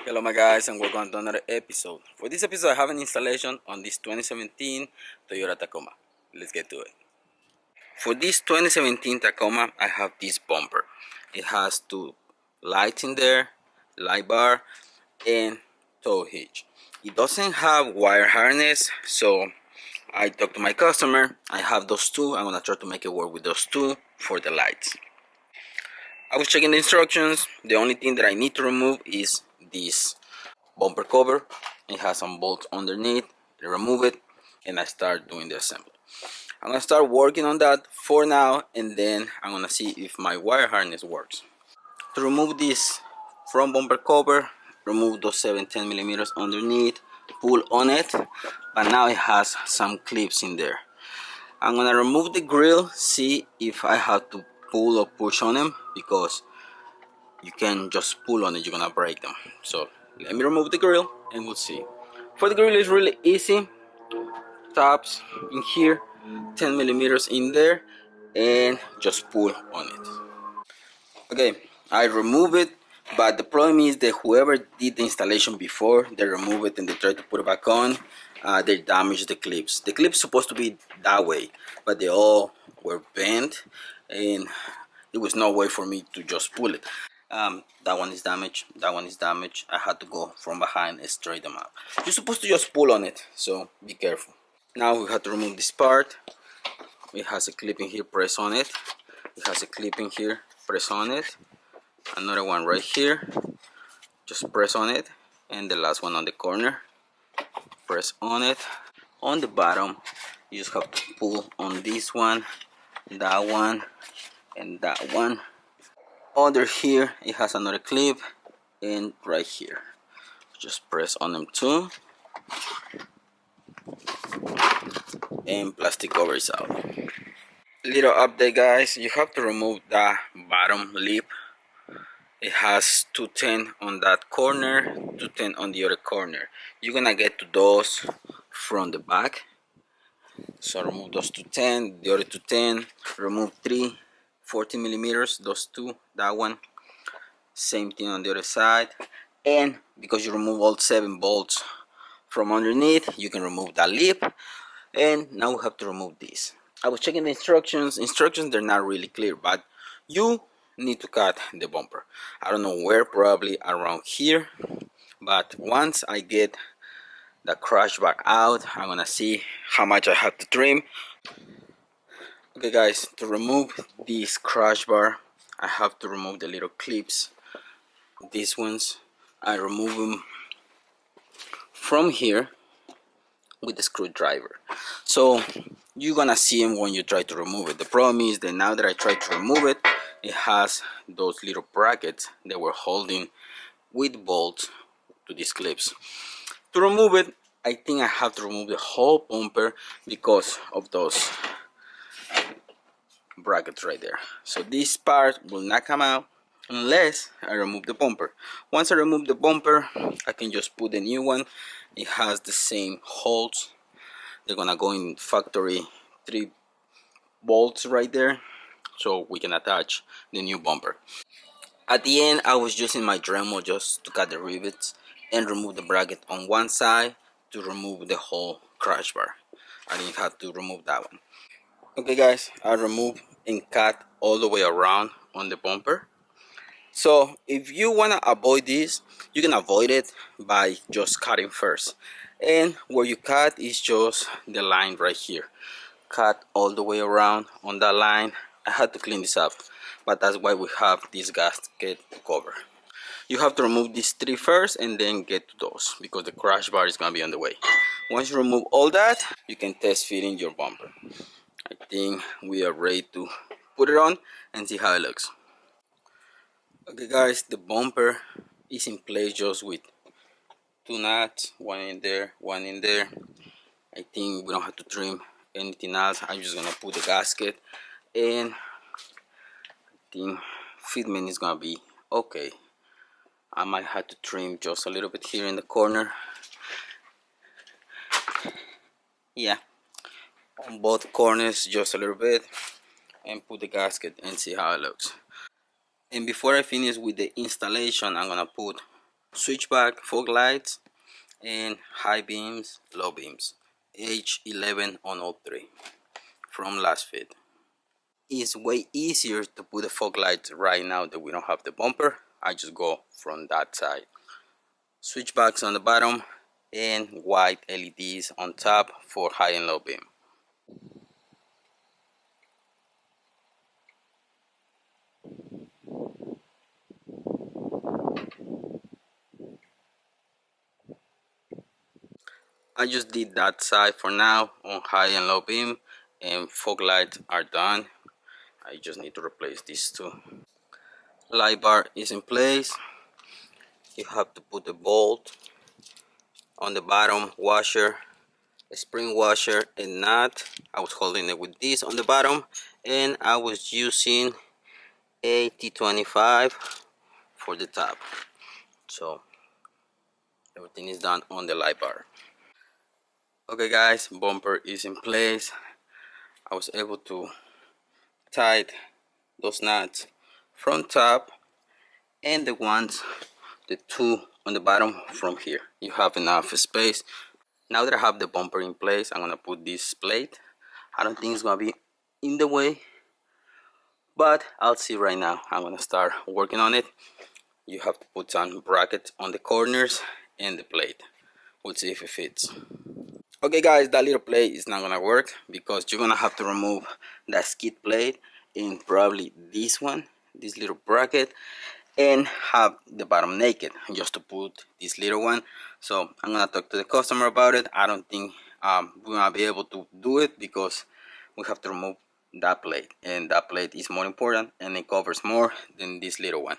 Hello my guys, and welcome to another episode. For this episode I have an installation on this 2017 Toyota Tacoma. Let's get to it. For this 2017 Tacoma I have this bumper. It has two lights in there, light bar and tow hitch. It doesn't have wire harness, so I talked to my customer. I have those two. I'm gonna try to make it work with those two for the lights. I was checking the instructions. The only thing that I need to remove is this bumper cover. It has some bolts underneath. I remove it and I start doing the assembly. I'm gonna start working on that for now, and then I'm gonna see if my wire harness works. To remove this front bumper cover, remove those 7-10 millimeters underneath, pull on it, but now it has some clips in there. I'm gonna remove the grill, see if I have to pull or push on them, because you can just pull on it, you're gonna break them. So let me remove the grill and we'll see. For the grill is really easy. Taps in here, 10 millimeters in there, and just pull on it. Okay, I remove it, but the problem is that whoever did the installation before, they remove it and they try to put it back on, they damage the clips. The clips supposed to be that way, but they all were bent and there was no way for me to just pull it. That one is damaged, that one is damaged. I had to go from behind and straighten them out. You're supposed to just pull on it, so be careful. Now we have to remove this part. It has a clip in here, press on it. It has a clip in here, press on it. Another one right here, just press on it. And the last one on the corner, press on it. On the bottom, you just have to pull on this one, that one, and that one. Under here, it has another clip, and right here. Just press on them too. And plastic cover is out. Little update guys, you have to remove the bottom lip. It has 210 on that corner, 210 on the other corner. You're gonna get to those from the back. So remove those 210, the other 210, remove 3 40 millimeters, those two, that one. Same thing on the other side. And because you remove all 7 bolts from underneath, you can remove that lip. And now we have to remove this. I was checking the instructions. They're not really clear, but you need to cut the bumper. I don't know where, probably around here. But once I get the crash bar out, I'm gonna see how much I have to trim. Okay guys, to remove this crash bar, I have to remove the little clips. These ones, I remove them from here with the screwdriver. So you're gonna see them when you try to remove it. The problem is that now that I try to remove it, it has those little brackets that were holding with bolts to these clips. To remove it, I think I have to remove the whole bumper because of those brackets right there. So this part will not come out unless I remove the bumper. Once I remove the bumper, I can just put the new one. It has the same holes. They're gonna go in factory 3 bolts right there, so we can attach the new bumper. At the end, I was using my Dremel just to cut the rivets and remove the bracket on one side to remove the whole crash bar. I didn't have to remove that one. Okay guys, I removed and cut all the way around on the bumper. So if you want to avoid this, you can avoid it by just cutting first. And where you cut is just the line right here. Cut all the way around on that line. I had to clean this up, but that's why we have this gasket cover. You have to remove these 3 first and then get to those, because the crash bar is going to be on the way. Once you remove all that, you can test fitting your bumper. I think we are ready to put it on and see how it looks. Okay guys, the bumper is in place just with 2 nuts, one in there, one in there. I think we don't have to trim anything else. I'm just gonna put the gasket, and I think fitment is gonna be okay. I might have to trim just a little bit here in the corner. Yeah, on both corners just a little bit, and put the gasket and see how it looks. And before I finish with the installation, I'm gonna put switchback, fog lights, and high beams, low beams. H11 on all three from Lasfit. It's way easier to put the fog lights right now that we don't have the bumper. I just go from that side. Switchbacks on the bottom and white LEDs on top for high and low beam. I just did that side for now on high and low beam, and fog lights are done. I just need to replace these two. Light bar is in place. You have to put a bolt on the bottom washer, a spring washer and nut. I was holding it with this on the bottom, and I was using a T25 for the top. So everything is done on the light bar. Okay guys, bumper is in place. I was able to tie those nuts from top and the two on the bottom from here. You have enough space. Now that I have the bumper in place, I'm gonna put this plate. I don't think it's gonna be in the way, but I'll see right now. I'm gonna start working on it. You have to put some brackets on the corners and the plate. We'll see if it fits. Okay guys, that little plate is not gonna work because you're gonna have to remove that skid plate and probably this one, this little bracket, and have the bottom naked just to put this little one. So I'm gonna talk to the customer about it. I don't think we're gonna be able to do it because we have to remove that plate, and that plate is more important and it covers more than this little one.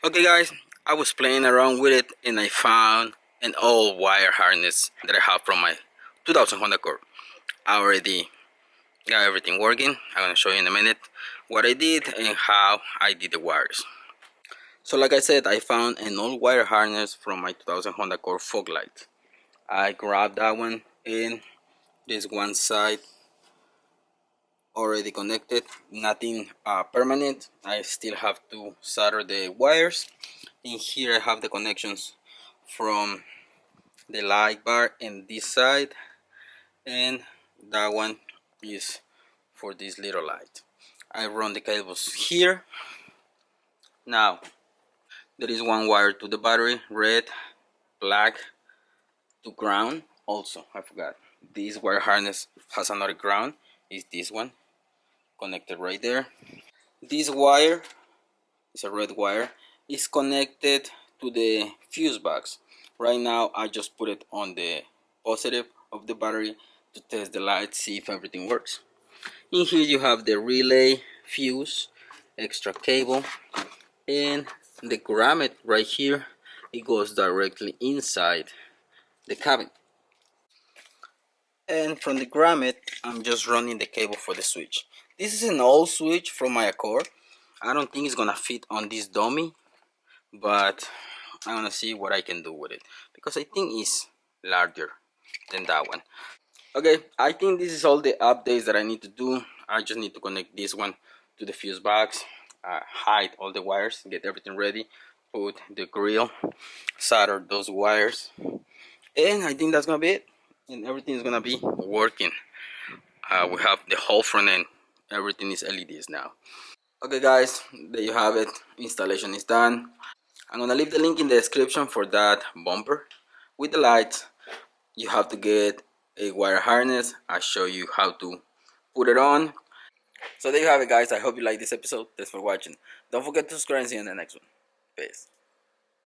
Okay guys, I was playing around with it and I found an old wire harness that I have from my 2000 Honda Accord. I already got everything working. I'm gonna show you in a minute what I did and how I did the wires. So like I said, I found an old wire harness from my 2000 Honda Accord fog light. I grabbed that one and this one side already connected, nothing permanent. I still have to solder the wires. In here I have the connections from the light bar and this side, and that one is for this little light. I run the cables here. Now there is one wire to the battery, red, black, to ground. Also, I forgot, this wire harness has another ground. Is this one connected right there. This wire is a red wire, is connected to the fuse box. Right now I just put it on the positive of the battery to test the light, see if everything works. In here you have the relay, fuse, extra cable, and the grommet right here. It goes directly inside the cabin. And from the grommet I'm just running the cable for the switch. This is an old switch from my Accord. I don't think it's gonna fit on this dummy, but I'm gonna see what I can do with it because I think it's larger than that one. Okay, I think this is all the updates that I need to do. I just need to connect this one to the fuse box, hide all the wires, get everything ready, put the grill, solder those wires, and I think that's gonna be it, and everything is gonna be working. We have the whole front end, everything is LEDs now. Okay guys, there you have it. Installation is done. I'm gonna leave the link in the description for that bumper with the lights. You have to get a wire harness. I show you how to put it on. So there you have it guys. I hope you like this episode. Thanks for watching. Don't forget to subscribe and see you in the next one. Peace.